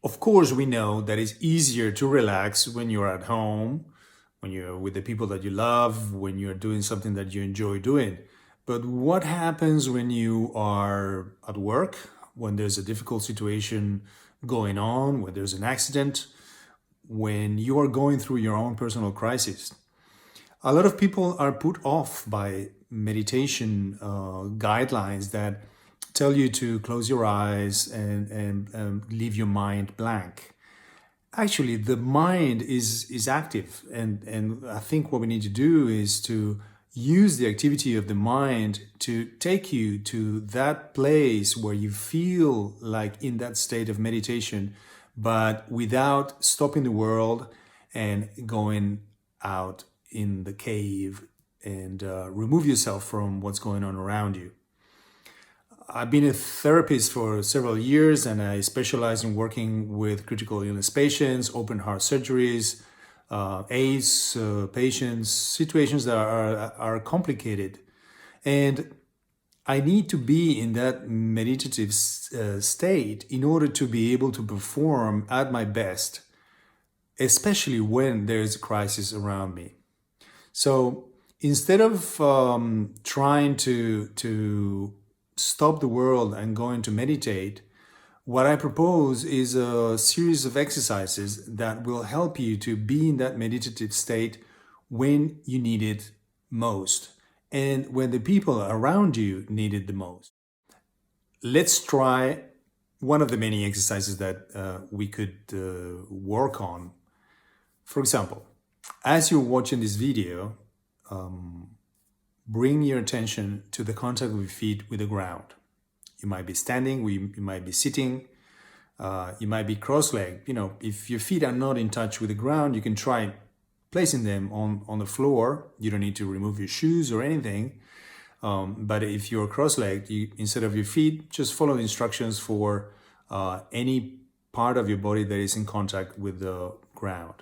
Of course, we know that it's easier to relax when you're at home, when you're with the people that you love, when you're doing something that you enjoy doing. But what happens when you are at work, when there's a difficult situation going on, when there's an accident, when you are going through your own personal crisis? A lot of people are put off by meditation guidelines that tell you to close your eyes and leave your mind blank. Actually, the mind is active, and I think what we need to do is to use the activity of the mind to take you to that place where you feel like in that state of meditation, but without stopping the world and going out in the cave and remove yourself from what's going on around you. I've been a therapist for several years, and I specialize in working with critical illness patients, open heart surgeries, AIDS patients, situations that are complicated. And I need to be in that meditative state in order to be able to perform at my best, especially when there is a crisis around me. So instead of trying to stop the world and going to meditate, what I propose is a series of exercises that will help you to be in that meditative state when you need it most and when the people around you need it the most. Let's try one of the many exercises that we could work on. For example, as you're watching this video, bring your attention to the contact of your feet with the ground. You might be standing, you might be sitting, you might be cross-legged. If your feet are not in touch with the ground, you can try placing them on the floor. You don't need to remove your shoes or anything. But if you're cross-legged, instead of your feet, just follow the instructions for any part of your body that is in contact with the ground.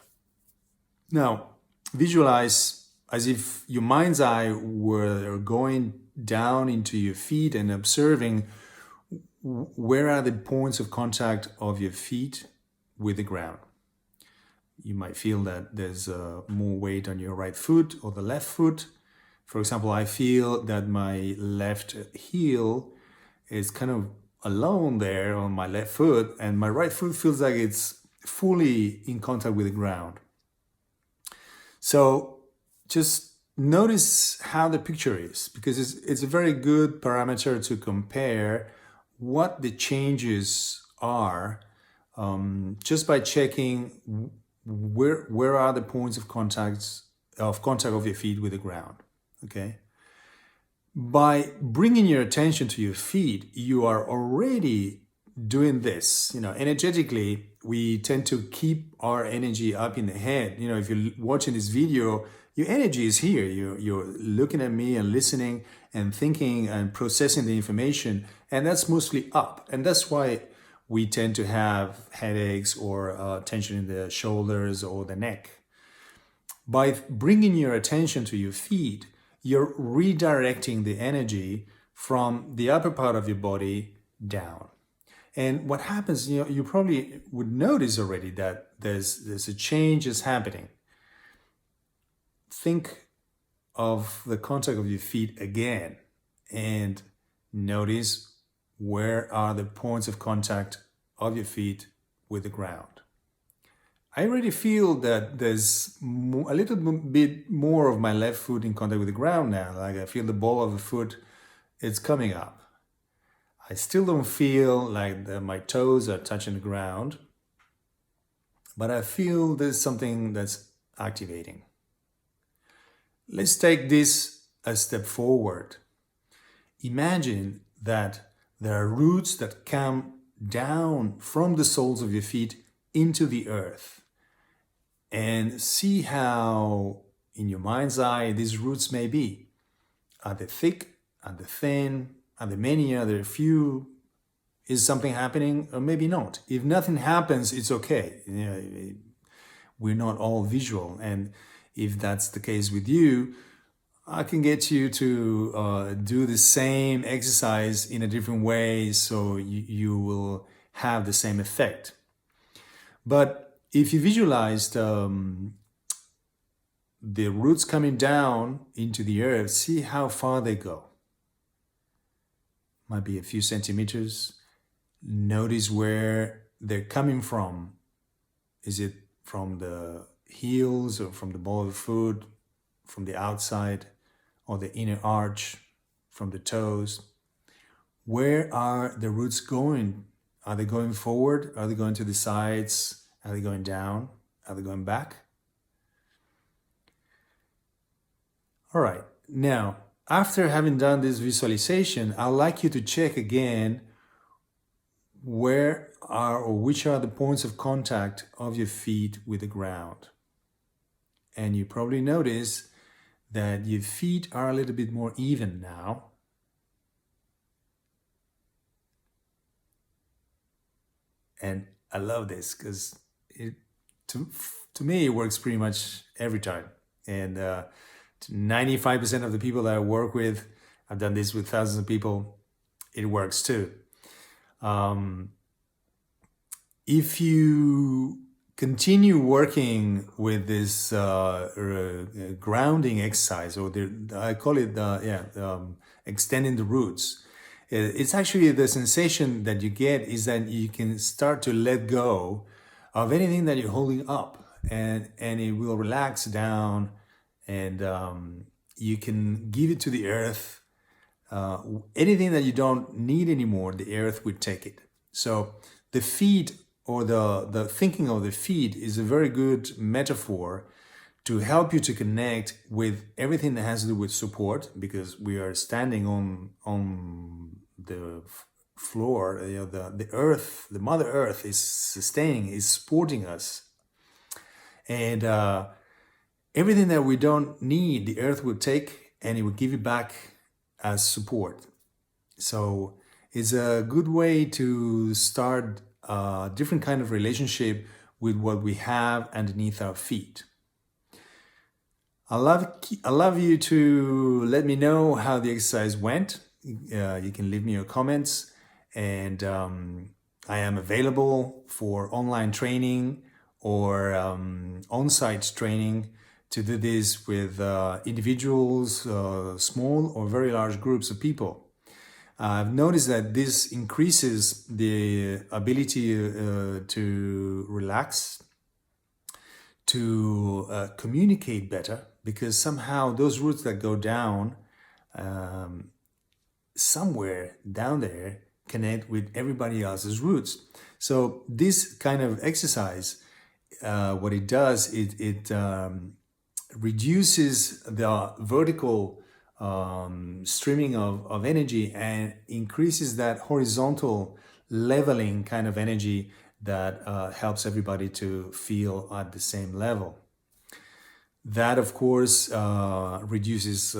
Now, visualize as if your mind's eye were going down into your feet and observing where are the points of contact of your feet with the ground. You might feel that there's more weight on your right foot or the left foot. For example, I feel that my left heel is kind of alone there on my left foot, and my right foot feels like it's fully in contact with the ground. So just notice how the picture is, because it's a very good parameter to compare what the changes are just by checking where are the points of contact of your feet with the ground. Okay. By bringing your attention to your feet, you are already doing this. Energetically, we tend to keep our energy up in the head. If you're watching this video, your energy is here. You're looking at me and listening and thinking and processing the information, and that's mostly up. And that's why we tend to have headaches or tension in the shoulders or the neck. By bringing your attention to your feet, you're redirecting the energy from the upper part of your body down. And what happens, you probably would notice already that there's a change is happening. Think of the contact of your feet again and notice where are the points of contact of your feet with the ground. I already feel that there's a little bit more of my left foot in contact with the ground now. Like I feel the ball of the foot, it's coming up. I still don't feel like my toes are touching the ground, but I feel there's something that's activating. Let's take this a step forward. Imagine that there are roots that come down from the soles of your feet into the earth, and see how, in your mind's eye, these roots may be. Are they thick? Are they thin? Are there many? Are there few? Is something happening? Or maybe not. If nothing happens, it's okay. We're not all visual. And if that's the case with you, I can get you to do the same exercise in a different way so you will have the same effect. But if you visualized the roots coming down into the earth, see how far they go. Might be a few centimeters. Notice where they're coming from. Is it from the heels or from the ball of the foot, from the outside, or the inner arch, from the toes? Where are the roots going? Are they going forward? Are they going to the sides? Are they going down? Are they going back? All right. Now, after having done this visualization, I'd like you to check again where are or which are the points of contact of your feet with the ground. And you probably notice that your feet are a little bit more even now. And I love this because to me, it works pretty much every time. And 95% of the people that I work with, I've done this with thousands of people, it works too. If you continue working with this grounding exercise, or I call it extending the roots, it's actually the sensation that you get is that you can start to let go of anything that you're holding up, and it will relax down, and you can give it to the earth. Anything that you don't need anymore, the earth would take it. So the feet, or the thinking of the feet, is a very good metaphor to help you to connect with everything that has to do with support, because we are standing on the floor. The earth, the Mother Earth, is sustaining, is supporting us, and everything that we don't need, the earth will take and it will give it back as support. So it's a good way to start a different kind of relationship with what we have underneath our feet. I love you to let me know how the exercise went. You can leave me your comments, and I am available for online training or on-site training to do this with individuals, small or very large groups of people. I've noticed that this increases the ability to relax, to communicate better, because somehow those roots that go down, somewhere down there, connect with everybody else's roots. So this kind of exercise, what it does, it reduces the vertical streaming of energy and increases that horizontal leveling kind of energy that helps everybody to feel at the same level. That, of course, reduces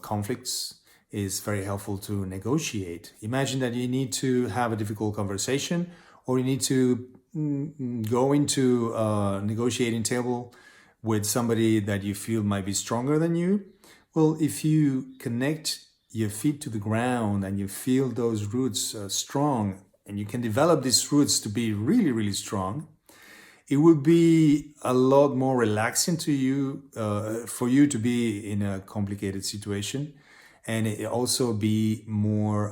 conflicts, is very helpful to negotiate. Imagine that you need to have a difficult conversation, or you need to go into a negotiating table with somebody that you feel might be stronger than you. Well, if you connect your feet to the ground and you feel those roots strong, and you can develop these roots to be really, really strong, it would be a lot more relaxing to you, for you to be in a complicated situation, and it also be more,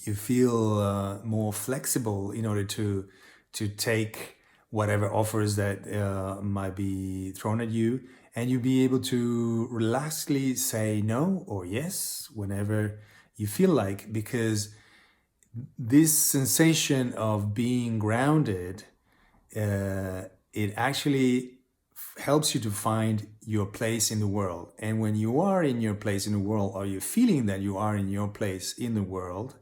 you feel more flexible in order to take whatever offers that might be thrown at you, and you'll be able to relaxedly say no or yes whenever you feel like, because this sensation of being grounded, it actually helps you to find your place in the world. And when you are in your place in the world, or you're feeling that you are in your place in the world,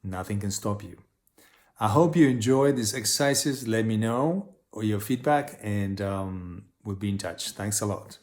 nothing can stop you. I hope you enjoyed these exercises. Let me know your feedback, and we'll be in touch. Thanks a lot.